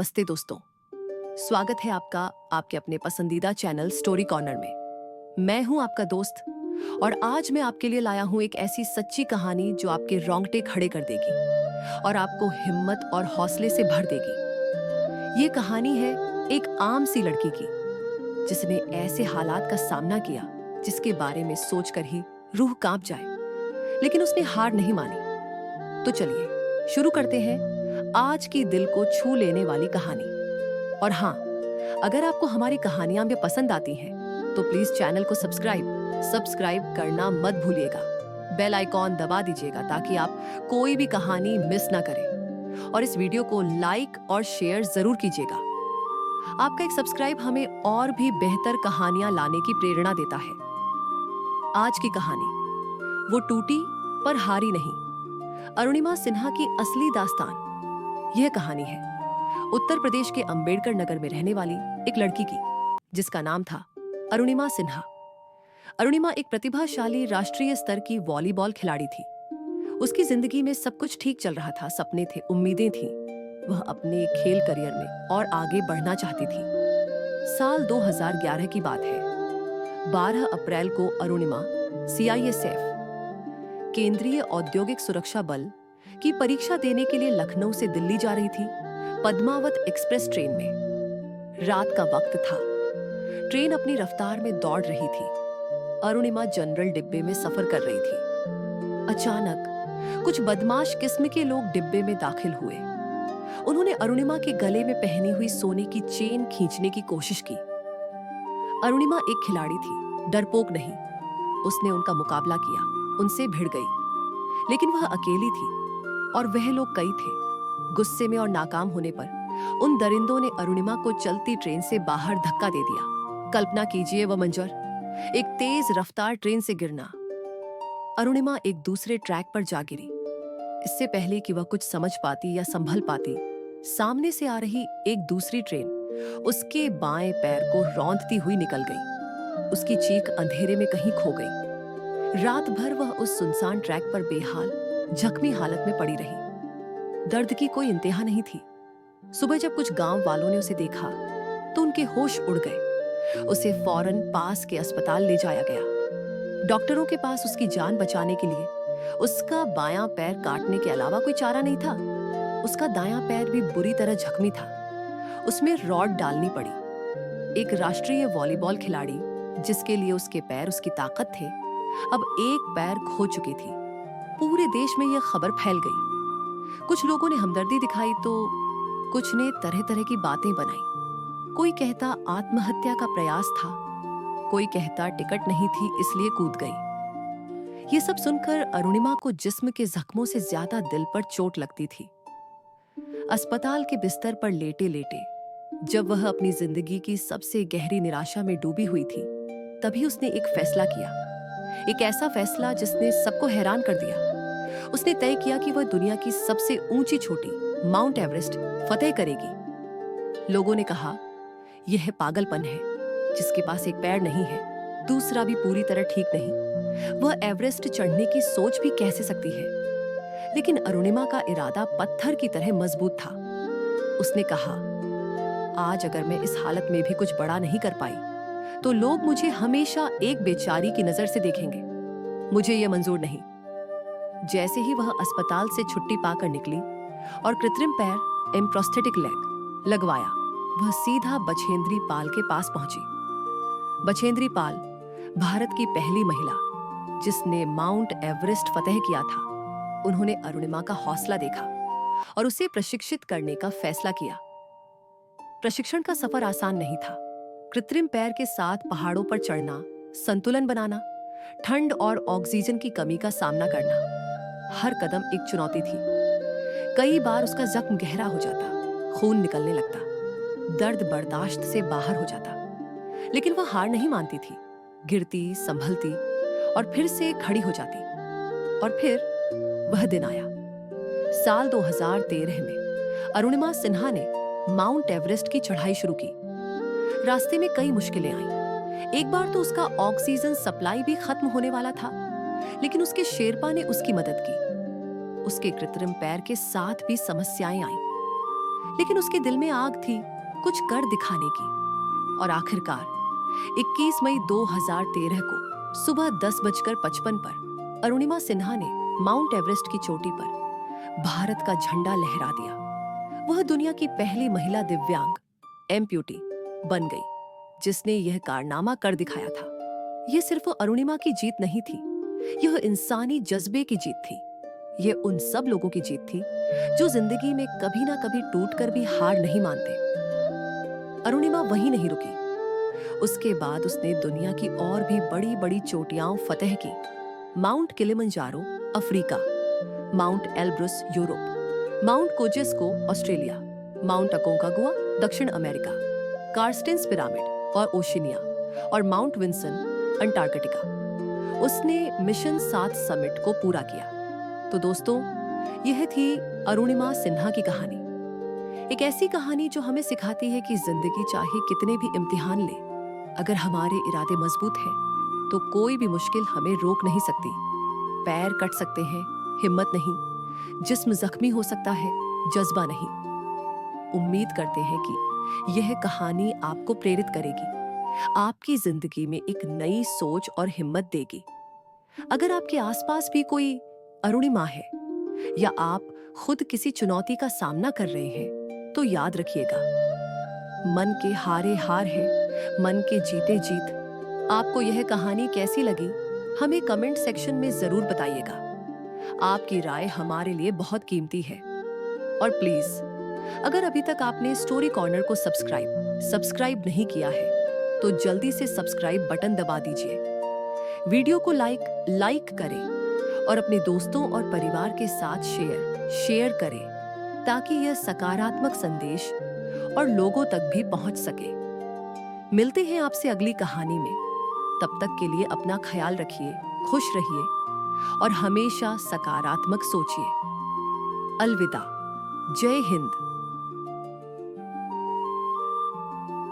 नमस्ते दोस्तों, स्वागत है आपका आपके अपने पसंदीदा चैनल स्टोरी कॉर्नर में। मैं हूं आपका दोस्त और आज मैं आपके लिए लाया हूं एक ऐसी सच्ची कहानी जो आपके रोंगटे खड़े कर देगी और आपको हिम्मत और हौसले से भर देगी। ये कहानी है एक आम सी लड़की की जिसने ऐसे हालात का सामना किया जिसके बारे में सोचकर ही रूह कांप जाए, लेकिन उसने हार नहीं मानी। तो चलिए शुरू करते हैं आज की दिल को छू लेने वाली कहानी। और हाँ, अगर आपको हमारी कहानियां भी पसंद आती हैं तो प्लीज चैनल को सब्सक्राइब करना मत भूलिएगा। बेल आइकॉन दबा दीजिएगा ताकि आप कोई भी कहानी मिस ना करें और इस वीडियो को लाइक और शेयर जरूर कीजिएगा। आपका एक सब्सक्राइब हमें और भी बेहतर कहानियां लाने की प्रेरणा देता है। आज की कहानी वो टूटी पर हारी नहीं, अरुणिमा सिन्हा की असली दास्तान। यह कहानी है उत्तर प्रदेश के अंबेडकर नगर में रहने वाली एक लड़की की जिसका नाम था अरुणिमा सिन्हा। अरुणिमा एक प्रतिभाशाली राष्ट्रीय स्तर की वॉलीबॉल खिलाड़ी थी। उसकी जिंदगी में सब कुछ ठीक चल रहा था, सपने थे, उम्मीदें थीं। वह अपने खेल करियर में और आगे बढ़ना चाहती थी। साल 2011 की बात है। 12 अप्रैल को अरुणिमा CISF केंद्रीय औद्योगिक सुरक्षा बल की परीक्षा देने के लिए लखनऊ से दिल्ली जा रही थी पद्मावत एक्सप्रेस ट्रेन में। रात का वक्त था। ट्रेन अपनी रफ्तार में दौड़ रही थी। अरुणिमा जनरल डिब्बे में सफर कर रही थी। अचानक कुछ बदमाश किस्म के लोग डिब्बे में दाखिल हुए। उन्होंने अरुणिमा के गले में पहनी हुई सोने की चेन खींचने की कोशिश की। अरुणिमा एक खिलाड़ी थी, डरपोक नहीं। उसने उनका मुकाबला किया, उनसे भिड़ गई, लेकिन वह अकेली थी और वह लोग कई थे। गुस्से में और नाकाम होने पर उन दरिंदों ने अरुणिमा को चलती ट्रेन से बाहर धक्का दे दिया। कल्पना कीजिए वह मंजर, एक तेज रफ्तार ट्रेन से गिरना। अरुणिमा एक दूसरे ट्रैक पर जा गिरी। इससे पहले कि वह कुछ समझ पाती या संभल पाती, सामने से आ रही एक दूसरी ट्रेन उसके बाएं पैर को रौंदती हुई निकल गई। उसकी चीख अंधेरे में कहीं खो गई। रात भर वह उस सुनसान ट्रैक पर बेहाल, जख्मी हालत में पड़ी रही। दर्द की कोई इंतहा नहीं थी। सुबह जब कुछ गांव वालों ने उसे देखा तो उनके होश उड़ गए। उसे फौरन पास के अस्पताल ले जाया गया। डॉक्टरों के पास उसकी जान बचाने के लिए उसका बायां पैर काटने के अलावा कोई चारा नहीं था। उसका दायां पैर भी बुरी तरह जख्मी था। उसमें रॉड डालनी पड़ी। एक राष्ट्रीय वॉलीबॉल खिलाड़ी जिसके लिए उसके पैर उसकी ताकत थे, अब एक पैर खो चुकी थी। पूरे देश में यह खबर फैल गई। कुछ लोगों ने हमदर्दी दिखाई तो कुछ ने तरह तरह की बातें बनाई। कोई कहता आत्महत्या का प्रयास था, कोई कहता टिकट नहीं थी इसलिए कूद गई। ये सब सुनकर अरुणिमा को जिस्म के जख्मों से ज्यादा दिल पर चोट लगती थी। अस्पताल के बिस्तर पर लेटे लेटे जब वह अपनी जिंदगी की सबसे गहरी निराशा में डूबी हुई थी, तभी उसने एक फैसला किया। एक ऐसा फैसला जिसने सबको हैरान कर दिया। उसने तय किया कि वह दुनिया की सबसे ऊंची चोटी माउंट एवरेस्ट फतेह करेगी। लोगों ने कहा, यह पागलपन है, जिसके पास एक पैर नहीं है, दूसरा भी पूरी तरह ठीक नहीं, वह एवरेस्ट चढ़ने की सोच भी कैसे सकती है। लेकिन अरुणिमा का इरादा पत्थर की तरह मजबूत था। उसने कहा, आज अगर मैं इस हालत में भी कुछ बड़ा नहीं कर पाई तो लोग मुझे हमेशा एक बेचारी की नजर से देखेंगे। मुझे यह मंजूर नहीं। जैसे ही वह अस्पताल से छुट्टी पाकर निकली और कृत्रिम पैर प्रोस्थेटिक लेग लगवाया, वह सीधा बछेंद्री पाल के पास पहुंची। बछेंद्री पाल भारत की पहली महिला जिसने माउंट एवरेस्ट फतेह किया था। उन्होंने अरुणिमा का हौसला देखा और उसे प्रशिक्षित करने का फैसला किया। प्रशिक्षण का सफर आसान नहीं था। कृत्रिम पैर के साथ पहाड़ों पर चढ़ना, संतुलन बनाना, ठंड और ऑक्सीजन की कमी का सामना करना, हर कदम एक चुनौती थी। कई बार उसका जख्म गहरा हो जाता, खून निकलने लगता, दर्द बर्दाश्त से बाहर हो जाता, लेकिन वह हार नहीं मानती थी। गिरती, संभलती और फिर से खड़ी हो जाती। और फिर वह दिन आया। साल 2013 में अरुणिमा सिन्हा ने माउंट एवरेस्ट की चढ़ाई शुरू की। रास्ते में कई मुश्किलें आईं। एक बार तो उसका ऑक्सीजन सप्लाई भी खत्म होने वाला था, लेकिन उसके शेरपा ने उसकी मदद की। उसके कृत्रिम पैर के साथ भी समस्याएं आईं। लेकिन उसके दिल में आग थी कुछ कर दिखाने की। और आखिरकार 21 मई 2013 को सुबह 10:55 पर अरुणिमा सिन्हा ने माउंट एवरेस्ट की चोटी पर भारत का झंडा लहरा दिया। वह दुनिया की पहली महिला दिव्यांग एम्प्यूटी बन गई जिसने यह कारनामा कर दिखाया था। यह सिर्फ अरुणिमा की जीत नहीं थी, यह इंसानी जज्बे की जीत थी। यह उन सब लोगों की जीत थी जो जिंदगी में कभी ना कभी टूटकर भी हार नहीं मानते। अरुणिमा वहीं नहीं रुकी। उसके बाद उसने दुनिया की और भी बड़ी बड़ी चोटियां फतेह की। Mount Kilimanjaro Africa, Mount Elbrus Europe, Mount Kosciuszko Australia, Mount Aconcagua दक्षिण अमेरिका, कार्स्टेंस पिरामिड और ओशिनिया, और माउंट विंसन अंटार्कटिका। उसने मिशन 7 समिट को पूरा किया। तो दोस्तों, यह थी अरुणिमा सिन्हा की कहानी। एक ऐसी कहानी जो हमें सिखाती है कि जिंदगी चाहे कितने भी इम्तिहान ले, अगर हमारे इरादे मजबूत हैं तो कोई भी मुश्किल हमें रोक नहीं सकती। पैर कट सकते हैं, हिम्मत नहीं। जिस्म जख्मी हो सकता है, जज्बा नहीं। उम्मीद करते हैं कि यह कहानी आपको प्रेरित करेगी, आपकी जिंदगी में एक नई सोच और हिम्मत देगी। अगर आपके आसपास भी कोई अरुणिमा है या आप खुद किसी चुनौती का सामना कर रहे हैं, तो याद रखिएगा, मन के हारे हार है, मन के जीते जीत। आपको यह कहानी कैसी लगी, हमें कमेंट सेक्शन में जरूर बताइएगा। आपकी राय हमारे लिए बहुत कीमती है। और प्लीज, अगर अभी तक आपने स्टोरी कॉर्नर को सब्सक्राइब नहीं किया है तो जल्दी से सब्सक्राइब बटन दबा दीजिए। वीडियो को लाइक करें और अपने दोस्तों और परिवार के साथ शेयर करें ताकि यह सकारात्मक संदेश और लोगों तक भी पहुंच सके। मिलते हैं आपसे अगली कहानी में। तब तक के लिए अपना ख्याल रखिए, खुश रहिए और हमेशा सकारात्मक सोचिए। अलविदा। जय हिंद।